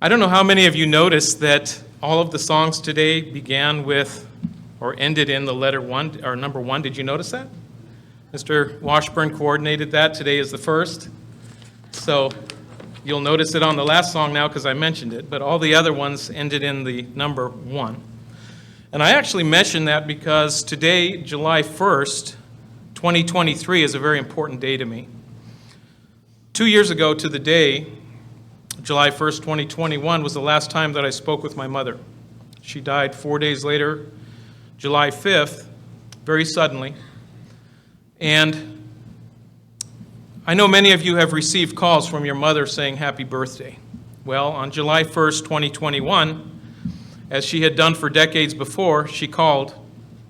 I don't know how many of you noticed that all of the songs today began with or ended in the letter 1 or number 1. Did you notice that? Mr. Washburn coordinated that. Today is the first. So you'll notice it on the last song now because I mentioned it, but all the other ones ended in the number 1. And I actually mentioned that because today, July 1st, 2023, is a very important day to me. 2 years ago to the day, July 1st, 2021, was the last time that I spoke with my mother. She died 4 days later, July 5th, very suddenly. And I know many of you have received calls from your mother saying happy birthday. Well, on July 1st, 2021, as she had done for decades before, she called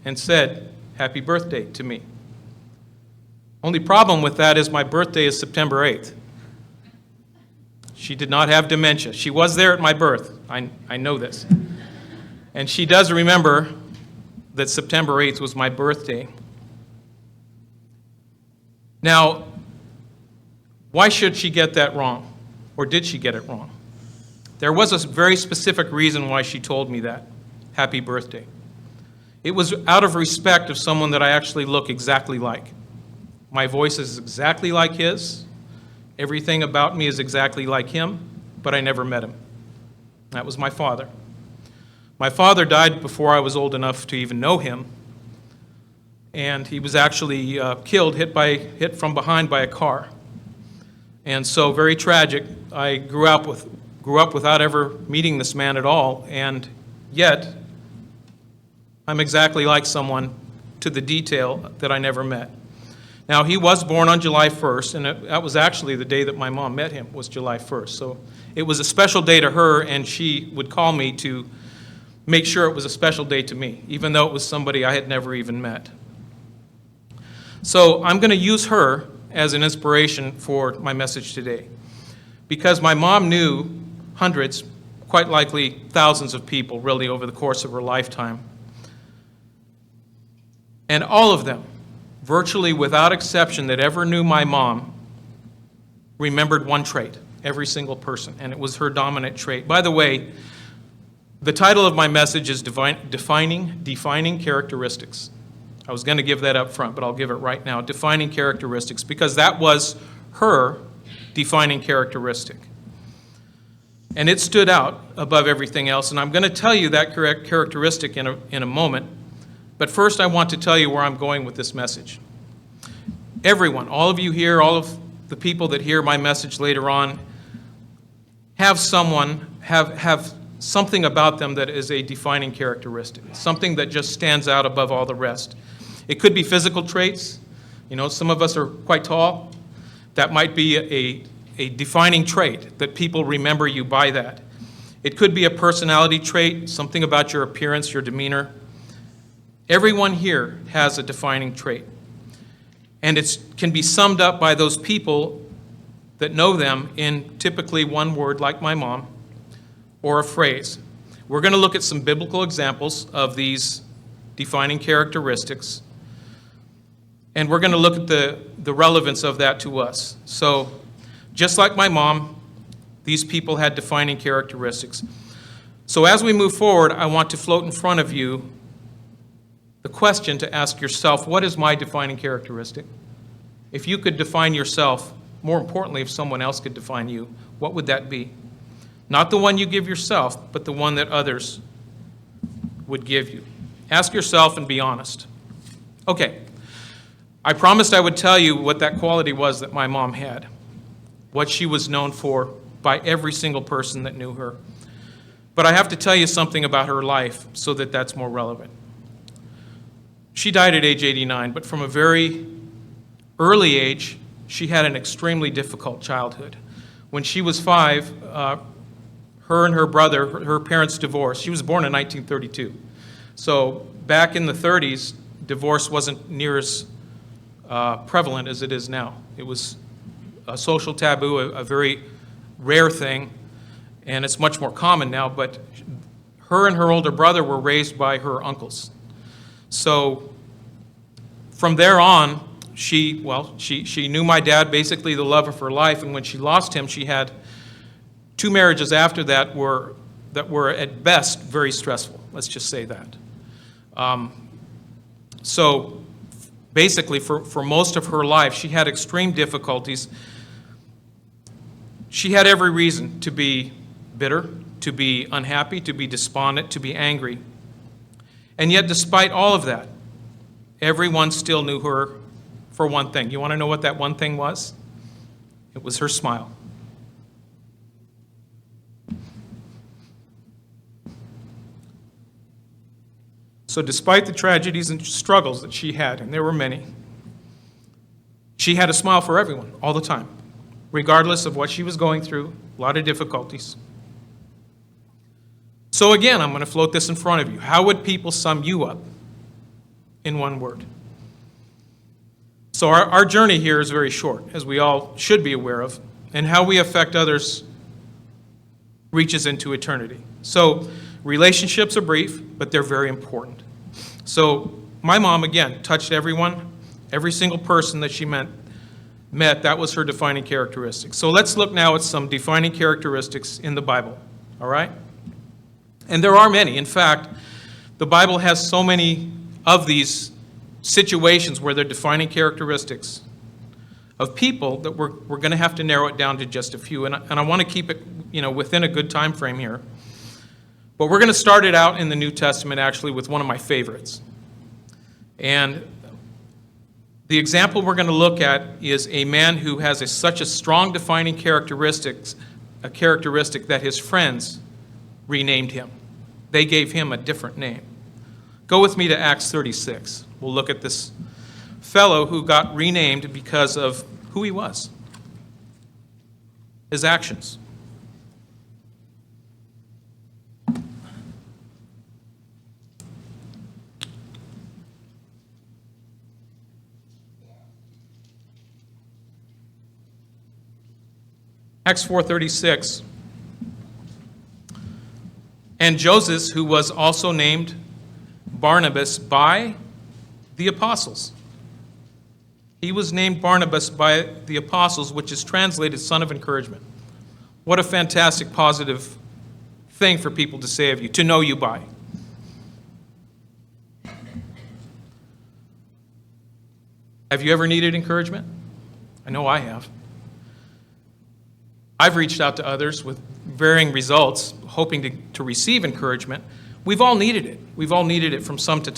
and said happy birthday to me. Only problem with that is my birthday is September 8th. She did not have dementia. She was there at my birth. I know this. And she does remember that September 8th was my birthday. Now, why should she get that wrong? Or did she get it wrong? There was a very specific reason why she told me that. Happy birthday. It was out of respect of someone that I actually look exactly like. My voice is exactly like his. Everything about me is exactly like him, but I never met him. That was my father. My father died before I was old enough to even know him, and he was actually killed, hit from behind by a car. And so, very tragic. I grew up without ever meeting this man at all, and yet I'm exactly like someone to the detail that I never met. Now, he was born on July 1st, and that was actually the day that my mom met him, was July 1st. So it was a special day to her, and she would call me to make sure it was a special day to me, even though it was somebody I had never even met. So I'm going to use her as an inspiration for my message today, because my mom knew hundreds, quite likely thousands of people, really, over the course of her lifetime. And all of them, virtually without exception, that ever knew my mom, remembered one trait, every single person, and it was her dominant trait. By the way, the title of my message is Defining Characteristics. I was going to give that up front, but I'll give it right now. Defining Characteristics, because that was her defining characteristic. And it stood out above everything else, and I'm going to tell you that characteristic in a moment. But first, I want to tell you where I'm going with this message. Everyone, all of you here, all of the people that hear my message later on, have something about them that is a defining characteristic, something that just stands out above all the rest. It could be physical traits. You know, some of us are quite tall. That might be a defining trait that people remember you by that. It could be a personality trait, something about your appearance, your demeanor. Everyone here has a defining trait. And it can be summed up by those people that know them in typically one word, like my mom, or a phrase. We're going to look at some biblical examples of these defining characteristics. And we're going to look at the relevance of that to us. So, just like my mom, these people had defining characteristics. So as we move forward, I want to float in front of you the question to ask yourself, what is my defining characteristic? If you could define yourself, more importantly, if someone else could define you, what would that be? Not the one you give yourself, but the one that others would give you. Ask yourself and be honest. Okay, I promised I would tell you what that quality was that my mom had, what she was known for by every single person that knew her. But I have to tell you something about her life so that that's more relevant. She died at age 89, but from a very early age, she had an extremely difficult childhood. When she was 5, her and her brother, her parents divorced. She was born in 1932. So back in the 30s, divorce wasn't near as prevalent as it is now. It was a social taboo, a very rare thing, and it's much more common now, but her and her older brother were raised by her uncles. So from there on, she knew my dad, basically the love of her life, and when she lost him, she had 2 marriages after that were at best very stressful. Let's just say that. So basically, for most of her life, she had extreme difficulties. She had every reason to be bitter, to be unhappy, to be despondent, to be angry. And yet, despite all of that, everyone still knew her for one thing. You want to know what that one thing was? It was her smile. So despite the tragedies and struggles that she had, and there were many, she had a smile for everyone all the time, regardless of what she was going through, a lot of difficulties. So again, I'm going to float this in front of you. How would people sum you up in one word? So our journey here is very short, as we all should be aware of, and how we affect others reaches into eternity. So relationships are brief, but they're very important. So my mom, again, touched everyone, every single person that she met. That was her defining characteristic. So let's look now at some defining characteristics in the Bible, all right? And there are many. In fact, the Bible has so many of these situations where they're defining characteristics of people that we're going to have to narrow it down to just a few. And I want to keep it, within a good time frame here. But we're going to start it out in the New Testament, actually, with one of my favorites. And the example we're going to look at is a man who has such a strong defining characteristic that his friends renamed him. They gave him a different name. Go with me to Acts 36. We'll look at this fellow who got renamed because of who he was, his actions. Acts 4:36. And Joseph, who was also named Barnabas by the apostles. He was named Barnabas by the apostles, which is translated son of encouragement. What a fantastic, positive thing for people to say of you, to know you by. Have you ever needed encouragement? I know I have. I've reached out to others with varying results, hoping to receive encouragement. We've all needed it. We've all needed it from time to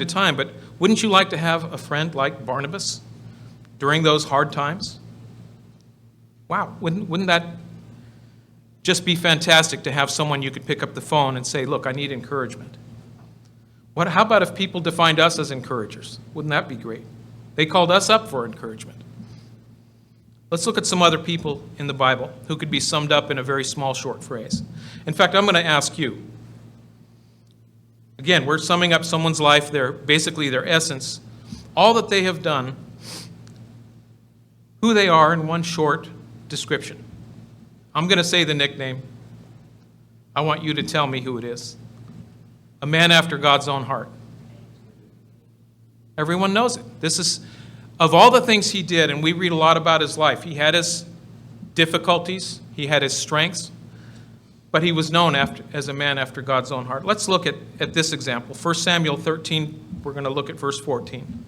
time, but wouldn't you like to have a friend like Barnabas during those hard times? Wow, wouldn't that just be fantastic to have someone you could pick up the phone and say, look, I need encouragement. How about if people defined us as encouragers? Wouldn't that be great? They called us up for encouragement. Let's look at some other people in the Bible who could be summed up in a very small, short phrase. In fact, I'm going to ask you. Again, we're summing up someone's life, basically their essence, all that they have done, who they are in one short description. I'm going to say the nickname. I want you to tell me who it is. A man after God's own heart. Everyone knows it. This is, of all the things he did, and we read a lot about his life, he had his difficulties, he had his strengths, but he was known as a man after God's own heart. Let's look at this example. 1 Samuel 13, we're going to look at verse 14.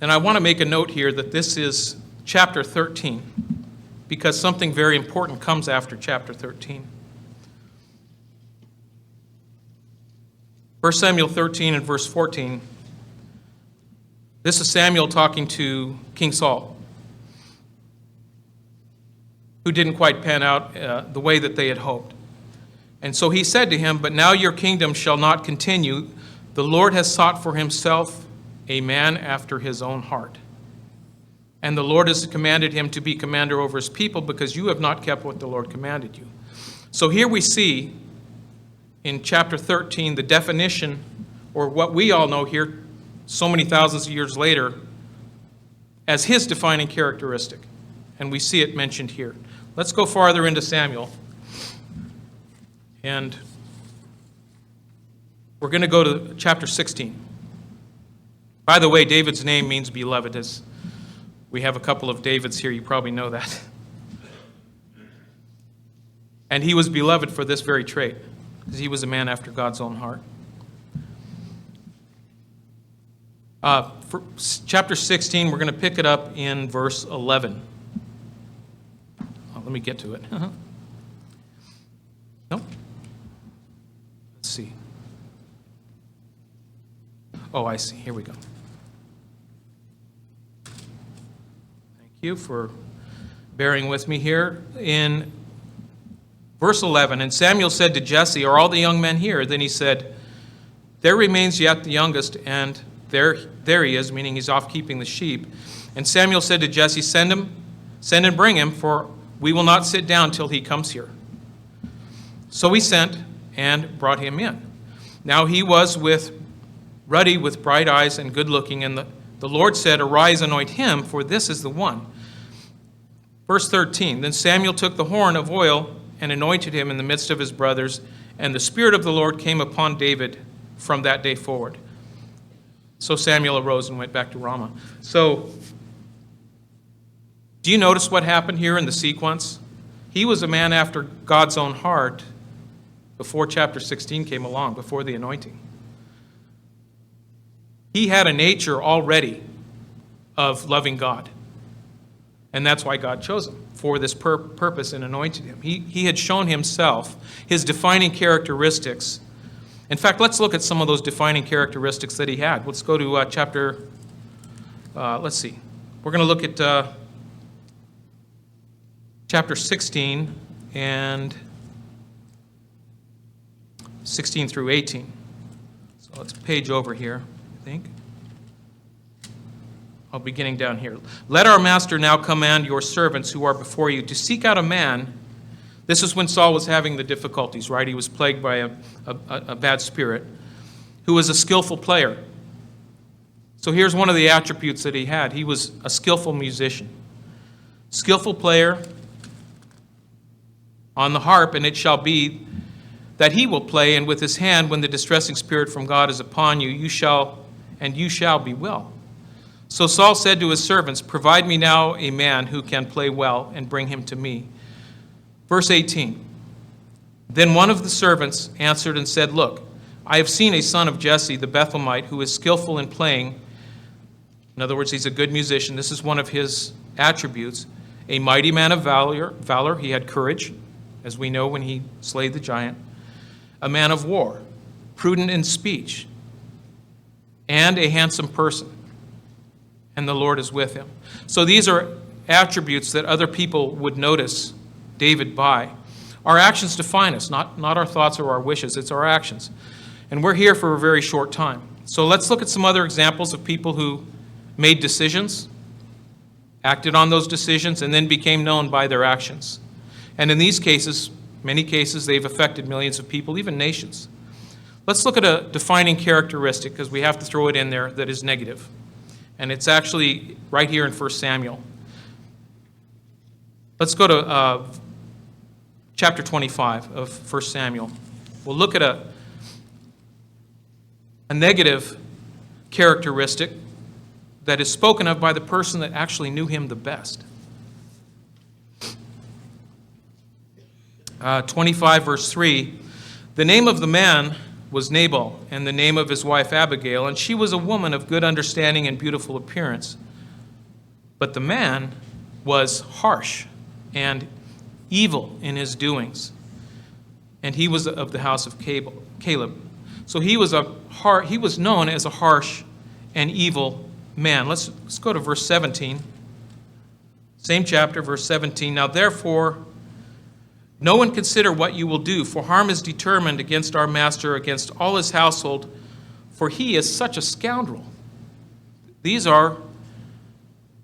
And I want to make a note here that this is chapter 13, because something very important comes after chapter 13. 1 Samuel 13 and verse 14. This is Samuel talking to King Saul, who didn't quite pan out the way that they had hoped. And so he said to him, "But now your kingdom shall not continue. The Lord has sought for himself a man after his own heart. And the Lord has commanded him to be commander over his people because you have not kept what the Lord commanded you." So here we see in chapter 13 the definition, or what we all know here so many thousands of years later, as his defining characteristic. And we see it mentioned here. Let's go farther into Samuel. And We're going to go to chapter 16. By the way, David's name means beloved. As we have a couple of Davids here, you probably know that. And he was beloved for this very trait, because he was a man after God's own heart. For chapter 16, we're going to pick it up in verse 11. Let me get to it. No? Let's see. Oh, I see. Here we go. Thank you for bearing with me here. In verse 11, and Samuel said to Jesse, "Are all the young men here?" Then he said, "There remains yet the youngest, and there he is," meaning he's off keeping the sheep. And Samuel said to Jesse, "Send and bring him, for we will not sit down till he comes here." So he sent and brought him in. Now he was ruddy with bright eyes and good looking, and the Lord said, "Arise, anoint him, for this is the one." Verse 13, then Samuel took the horn of oil and anointed him in the midst of his brothers, and the Spirit of the Lord came upon David from that day forward. So Samuel arose and went back to Ramah. So, do you notice what happened here in the sequence? He was a man after God's own heart before chapter 16 came along, before the anointing. He had a nature already of loving God. And that's why God chose him for this purpose and anointed him. He had shown himself, his defining characteristics. In fact, let's look at some of those defining characteristics that he had. Let's go to let's see. We're going to look at chapter 16 and 16 through 18. So let's page over here, I think. I'll be beginning down here. Let our master now command your servants who are before you to seek out a man. This is when Saul was having the difficulties, right? He was plagued by a bad spirit, who was a skillful player. So here's one of the attributes that he had. He was a skillful musician. Skillful player on the harp, and it shall be that he will play, and with his hand, when the distressing spirit from God is upon you, you shall be well. So Saul said to his servants, "Provide me now a man who can play well, and bring him to me." Verse 18, then one of the servants answered and said, "Look, I have seen a son of Jesse the Bethlehemite who is skillful in playing." In other words, he's a good musician. This is one of his attributes. A mighty man of valor. He had courage, as we know when he slayed the giant. A man of war, prudent in speech, and a handsome person. And the Lord is with him. So these are attributes that other people would notice David by. Our actions define us, not our thoughts or our wishes. It's our actions. And we're here for a very short time. So let's look at some other examples of people who made decisions, acted on those decisions, and then became known by their actions. And in these cases, many cases, they've affected millions of people, even nations. Let's look at a defining characteristic, because we have to throw it in there, that is negative. And it's actually right here in 1 Samuel. Let's go to chapter 25 of 1 Samuel. We'll look at a negative characteristic that is spoken of by the person that actually knew him the best. 25 verse 3, the name of the man was Nabal, and the name of his wife Abigail, and she was a woman of good understanding and beautiful appearance. But the man was harsh and evil in his doings, and he was of the house of Caleb. So he was known as a harsh and evil man. Let's go to verse 17. Same chapter, verse 17. Now therefore, no one consider what you will do, for harm is determined against our master, against all his household, for he is such a scoundrel. These are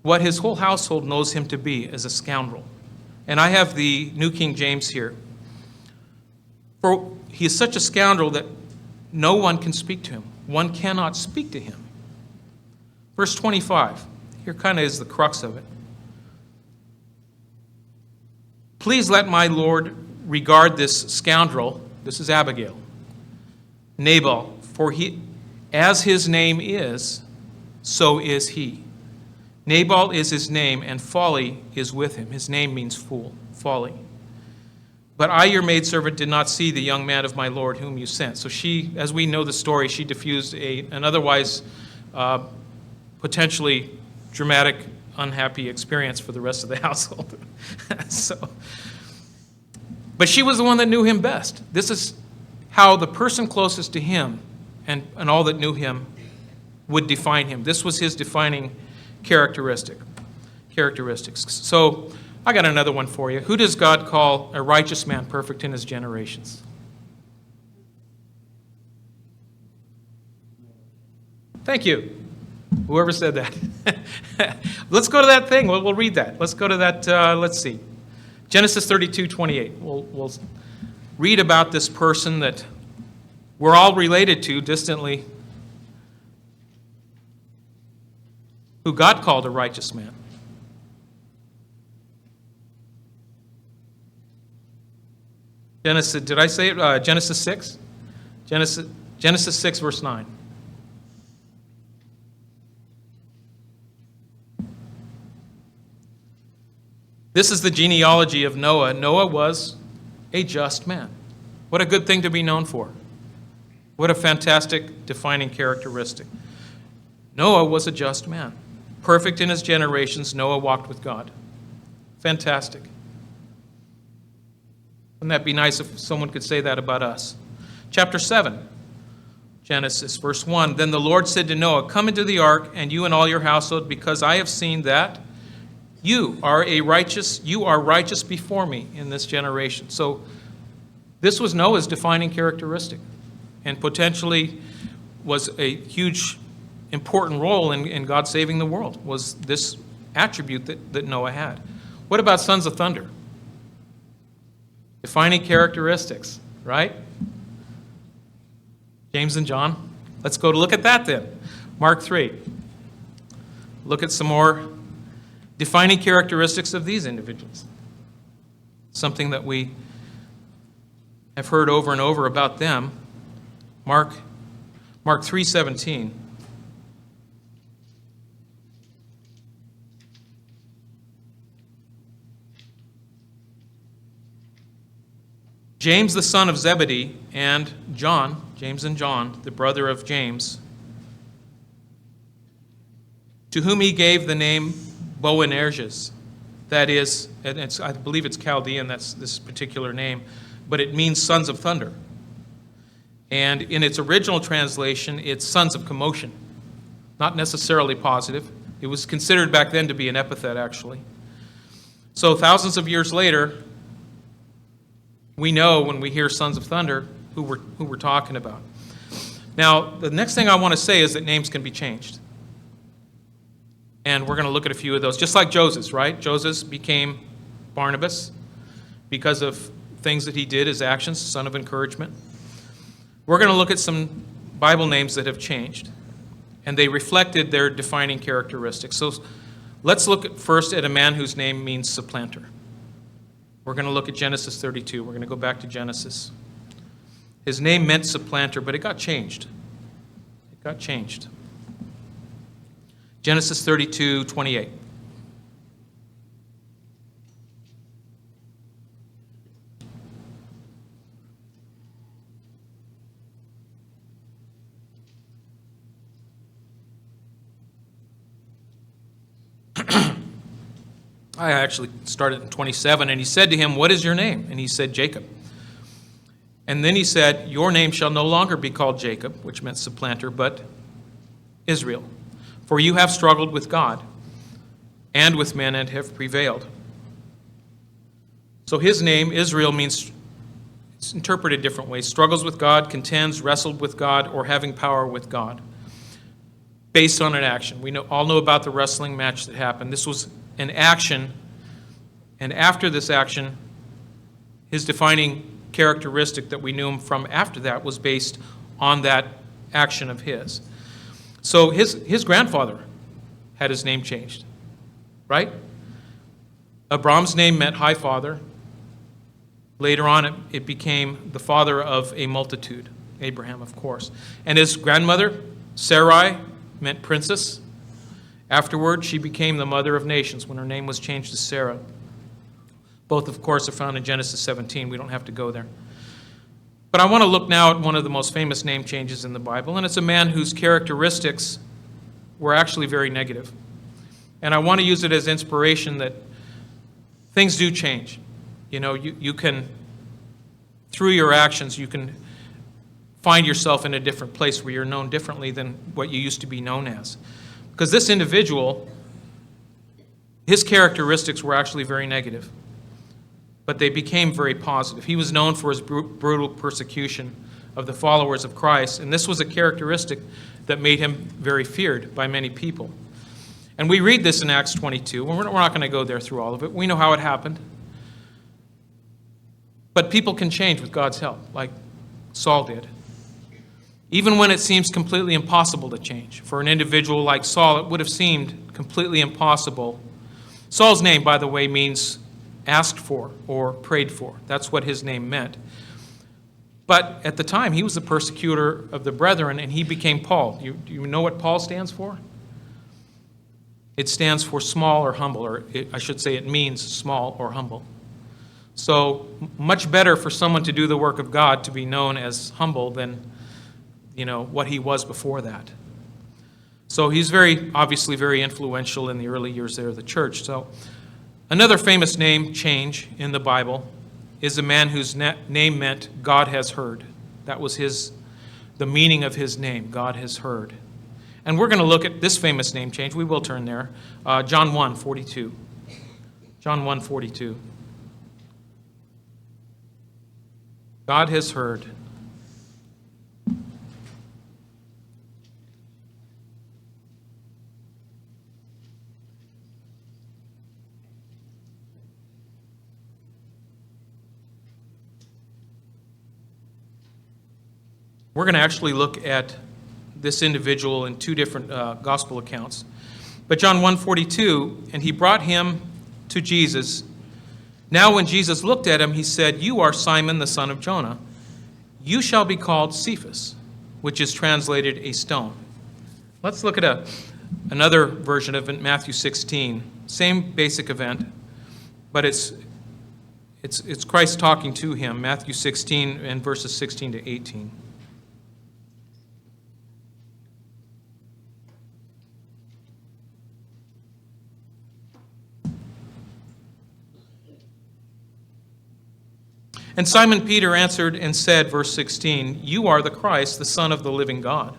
what his whole household knows him to be, as a scoundrel. And I have the New King James here. For he is such a scoundrel that no one can speak to him. One cannot speak to him. Verse 25, here kind of is the crux of it. Please let my Lord regard this scoundrel, this is Abigail, Nabal, For as his name is, so is he. Nabal is his name, and folly is with him. His name means fool, folly. But I, your maidservant, did not see the young man of my Lord whom you sent. So she, as we know the story, she diffused an otherwise potentially dramatic, unhappy experience for the rest of the household. But she was the one that knew him best. This is how the person closest to him and all that knew him would define him. This was his defining characteristics. So I got another one for you. Who does God call a righteous man, perfect in his generations? Thank you. Whoever said that. Let's go to that thing. We'll read that. Let's go to that. Let's see. Genesis 32:28. We'll read about this person that we're all related to distantly, who God called a righteous man. Genesis, did I say it? Genesis 6? Genesis 6, verse 9. This is the genealogy of Noah. Noah was a just man. What a good thing to be known for. What a fantastic defining characteristic. Noah was a just man. Perfect in his generations, Noah walked with God. Fantastic. Wouldn't that be nice if someone could say that about us? Chapter 7, Genesis, verse 1. Then the Lord said to Noah, come into the ark, and you and all your household, because I have seen that you are righteous before me in this generation. So this was Noah's defining characteristic, and potentially was a huge, important role in God saving the world, was this attribute that Noah had. What about sons of thunder? Defining characteristics, right? James and John. Let's go to look at that then. Mark 3. Look at some more defining characteristics of these individuals. Something that we have heard over and over about them. Mark 3:17. James the son of Zebedee and John, James and John, the brother of James, to whom he gave the name Boanerges. That is, I believe it's Chaldean, that's this particular name, but it means sons of thunder. And in its original translation, it's sons of commotion. Not necessarily positive. It was considered back then to be an epithet, actually. So thousands of years later, we know when we hear sons of thunder who we're talking about. Now, the next thing I want to say is that names can be changed. And we're going to look at a few of those. Just like Joseph, right? Joseph became Barnabas because of things that he did, his actions, son of encouragement. We're going to look at some Bible names that have changed, and they reflected their defining characteristics. So let's look first at a man whose name means supplanter. We're going to look at Genesis 32. We're going to go back to Genesis. His name meant supplanter, but it got changed. It got changed. Genesis 32:28. I actually started in 27, and he said to him, what is your name? And he said, Jacob. And then he said, your name shall no longer be called Jacob, which meant supplanter, but Israel. For you have struggled with God and with men and have prevailed. So his name, Israel, means, it's interpreted different ways. Struggles with God, contends, wrestled with God, or having power with God. Based on an action. We all know about the wrestling match that happened. This was an action, and after this action, his defining characteristic that we knew him from after that was based on that action of his. So his grandfather had his name changed, right? Abram's name meant high father. Later on, it became the father of a multitude. Abraham, of course. And his grandmother, Sarai, meant princess. Afterward, she became the mother of nations when her name was changed to Sarah. Both, of course, are found in Genesis 17. We don't have to go there. But I want to look now at one of the most famous name changes in the Bible, and it's a man whose characteristics were actually very negative. And I want to use it as inspiration that things do change. You know, you can, through your actions, you can find yourself in a different place where you're known differently than what you used to be known as. Because this individual, his characteristics were actually very negative, but they became very positive. He was known for his brutal persecution of the followers of Christ, and this was a characteristic that made him very feared by many people. And we read this in Acts 22. We're not going to go there through all of it. We know how it happened. But people can change with God's help, like Saul did. Even when it seems completely impossible to change. For an individual like Saul, it would have seemed completely impossible. Saul's name, by the way, means asked for or prayed for. That's what his name meant. But at the time, he was the persecutor of the brethren, and he became Paul. Do you know what Paul stands for? It stands for small or humble, or I should say it means small or humble. So much better for someone to do the work of God to be known as humble than, what he was before that. So he's obviously very influential in the early years there of the church. So another famous name change in the Bible is a man whose name meant God has heard. That was the meaning of his name, God has heard. And we're going to look at this famous name change. We will turn there. John 1:42. John 1:42. God has heard. We're going to actually look at this individual in two different gospel accounts. But John 1:42, and he brought him to Jesus. Now when Jesus looked at him, he said, "You are Simon the son of Jonah. You shall be called Cephas," which is translated a stone. Let's look at another version of it, Matthew 16. Same basic event, but it's Christ talking to him, Matthew 16 and verses 16 to 18. And Simon Peter answered and said, verse 16, "You are the Christ, the Son of the living God."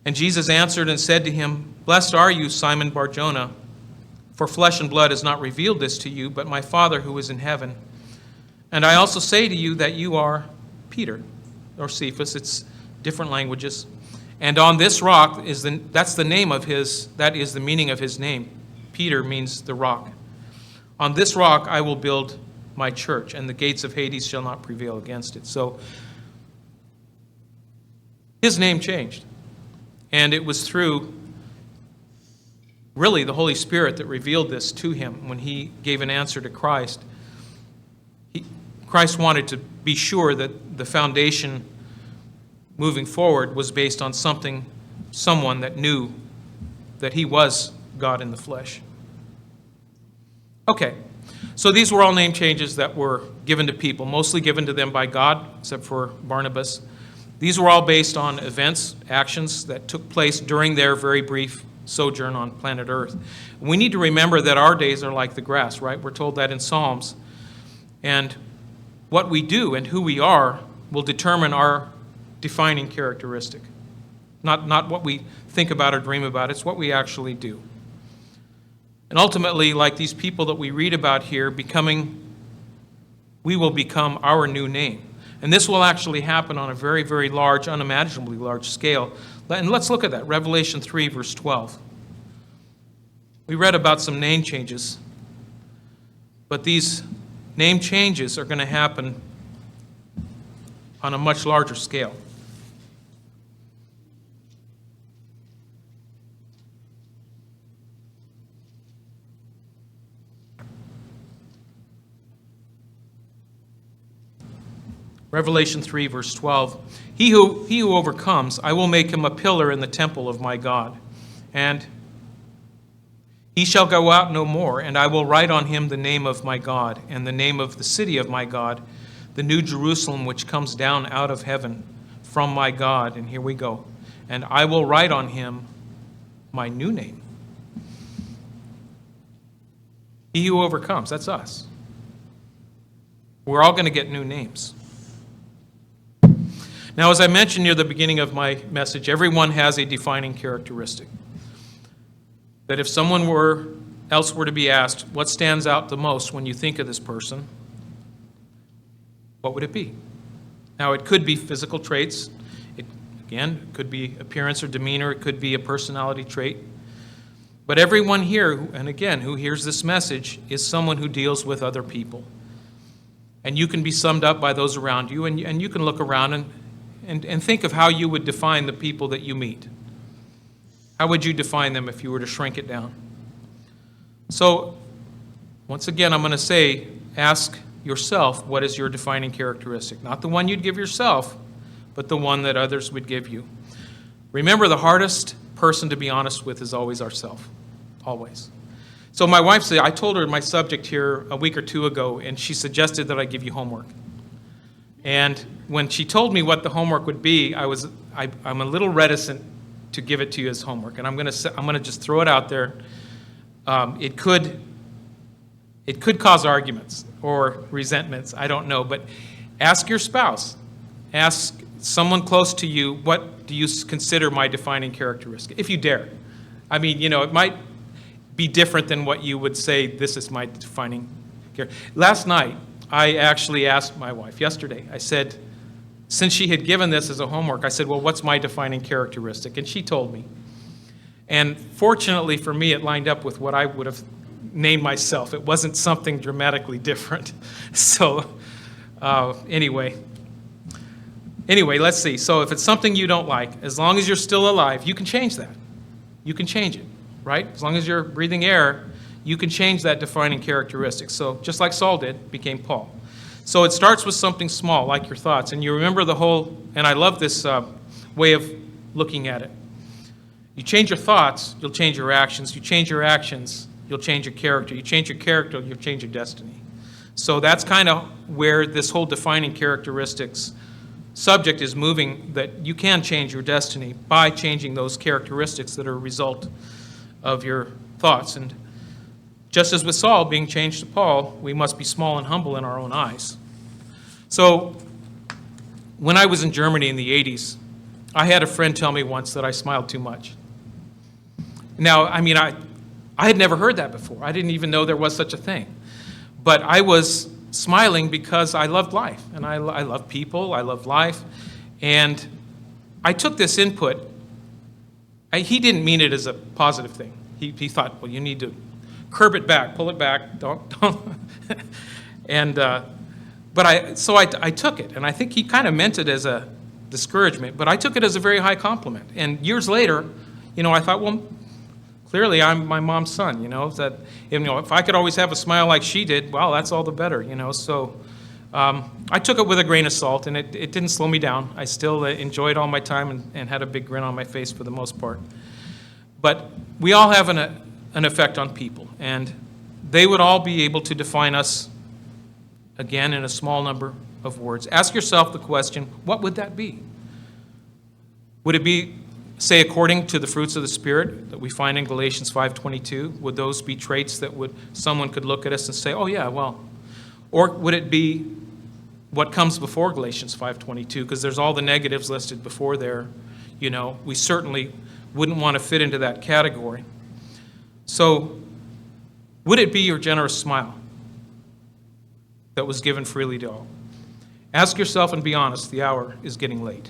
And Jesus answered and said to him, "Blessed are you, Simon Bar-Jonah, for flesh and blood has not revealed this to you, but my Father who is in heaven. And I also say to you that you are Peter," or Cephas, it's different languages. "And on this rock that's the name of that is the meaning of his name. Peter means the rock. On this rock I will build my church, and the gates of Hades shall not prevail against it." So his name changed. And it was through really the Holy Spirit that revealed this to him when he gave an answer to Christ. Christ wanted to be sure that the foundation moving forward was based on someone that knew that he was God in the flesh. Okay. So these were all name changes that were given to people, mostly given to them by God, except for Barnabas. These were all based on events, actions that took place during their very brief sojourn on planet Earth. We need to remember that our days are like the grass, right? We're told that in Psalms. And what we do and who we are will determine our defining characteristic. Not what we think about or dream about, it's what we actually do. And ultimately, like these people that we read about here, we will become our new name. And this will actually happen on a very, very large, unimaginably large scale. And let's look at that. Revelation 3, verse 12. We read about some name changes, but these name changes are going to happen on a much larger scale. Revelation 3, verse 12. He who overcomes, I will make him a pillar in the temple of my God. And he shall go out no more, and I will write on him the name of my God, and the name of the city of my God, the new Jerusalem which comes down out of heaven from my God. And here we go. And I will write on him my new name. He who overcomes, that's us. We're all going to get new names. Now, as I mentioned near the beginning of my message, everyone has a defining characteristic. That if someone else were to be asked, what stands out the most when you think of this person, what would it be? Now, it could be physical traits. It could be appearance or demeanor. It could be a personality trait. But everyone here, and again, who hears this message, is someone who deals with other people. And you can be summed up by those around you, and you can look around and think of how you would define the people that you meet. How would you define them if you were to shrink it down? So, once again, I'm going to say, ask yourself, what is your defining characteristic? Not the one you'd give yourself, but the one that others would give you. Remember, the hardest person to be honest with is always ourselves. Always. So my wife said, I told her my subject here a week or two ago, and she suggested that I give you homework. And when she told me what the homework would be, I'm a little reticent to give it to you as homework, and I'm going to just throw it out there. It could cause arguments or resentments. I don't know, but ask your spouse, ask someone close to you, what do you consider my defining characteristic? If you dare. I mean, it might be different than what you would say. This is my defining character. Last night, I actually asked my wife, yesterday, I said, since she had given this as a homework, I said, well, what's my defining characteristic? And she told me. And fortunately for me, it lined up with what I would have named myself. It wasn't something dramatically different. So anyway, let's see. So if it's something you don't like, as long as you're still alive, you can change that. You can change it, right? As long as you're breathing air, you can change that defining characteristic. So just like Saul did, became Paul. So it starts with something small, like your thoughts. And you remember the whole, and I love this way of looking at it. You change your thoughts, you'll change your actions. You change your actions, you'll change your character. You change your character, you'll change your destiny. So that's kind of where this whole defining characteristics subject is moving, that you can change your destiny by changing those characteristics that are a result of your thoughts. And just as with Saul being changed to Paul, we must be small and humble in our own eyes. So when I was in Germany in the 80s, I had a friend tell me once that I smiled too much. Now, I mean, I had never heard that before. I didn't even know there was such a thing. But I was smiling because I loved life, and I love people, I love life. And I took this input. He didn't mean it as a positive thing. He thought, well, you need to curb it back, pull it back, don't. And but I took it, and I think he kind of meant it as a discouragement, but I took it as a very high compliment. And years later, I thought, well, clearly I'm my mom's son. That if I could always have a smile like she did, well, that's all the better. So I took it with a grain of salt, and it didn't slow me down. I still enjoyed all my time and had a big grin on my face for the most part. But we all have an effect on people, and they would all be able to define us, again, in a small number of words. Ask yourself the question, what would that be? Would it be, say, according to the fruits of the Spirit that we find in Galatians 5:22? Would those be traits that someone could look at us and say, oh yeah, well, or would it be what comes before Galatians 5:22? Because there's all the negatives listed before there. We certainly wouldn't want to fit into that category. So, would it be your generous smile that was given freely to all? Ask yourself and be honest. The hour is getting late.